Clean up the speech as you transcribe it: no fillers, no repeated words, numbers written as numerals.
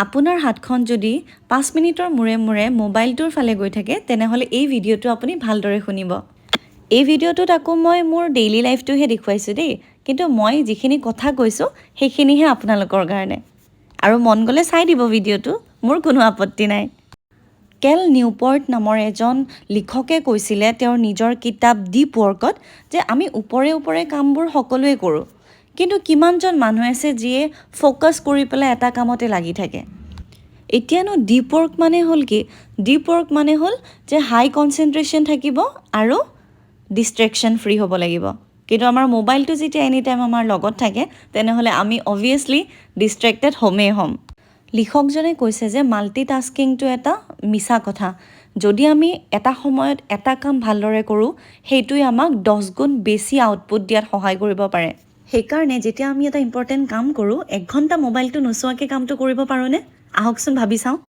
আপোনাৰ হাতখন যদি 5 মিনিটৰ মূৰে মূৰে মোবাইলটোৰ ফালে গৈ থাকে তেনেহ'লে এই ভিডিঅ'টো আপুনি ভালদৰে শুনিব। এই ভিডিঅ'টোত আকৌ মই মোৰ ডেইলি লাইফটোহে দেখুৱাইছোঁ দেই, কিন্তু মই যিখিনি কথা কৈছোঁ সেইখিনিহে আপোনালোকৰ কাৰণে। আৰু মন গ'লে চাই দিব ভিডিঅ'টো, মোৰ কোনো আপত্তি নাই। কেল নিউপৰ্ট নামৰ এজন লিখকে কৈছিলে তেওঁৰ নিজৰ কিতাপ ডিপ ৱৰ্কত যে আমি ওপৰে ওপৰে কামবোৰ সকলোৱে কৰোঁ, কিন্তু কিমানজন মানুহ আছে যিয়ে ফ'কাছ কৰি পেলাই এটা কামতে লাগি থাকে। এতিয়ানো ডিপ ৱৰ্ক মানে হ'ল কি? ডিপ ৱৰ্ক মানে হ'ল যে হাই কনচেনট্ৰেশ্যন থাকিব আৰু ডিষ্ট্ৰেকশ্যন ফ্ৰী হ'ব লাগিব। কিন্তু আমাৰ মোবাইলটো যেতিয়া এনি টাইম আমাৰ লগত থাকে তেনেহ'লে আমি অবভিয়াছলি ডিষ্ট্ৰেক্টেড হ'মেই হ'ম। লিখকজনে কৈছে যে মাল্টিটাস্কিংটো এটা মিছা কথা। যদি আমি এটা সময়ত এটা কাম ভালদৰে কৰোঁ সেইটোৱে আমাক 10 গুণ বেছি আউটপুট দিয়াত সহায় কৰিব পাৰে। সেইকাৰণে যেতিয়া আমি এটা ইম্পৰ্টেণ্ট কাম কৰোঁ 1 ঘণ্টা মোবাইলটো নোচোৱাকৈ কামটো কৰিব পাৰোঁনে? আহকচোন ভাবি চাওঁ।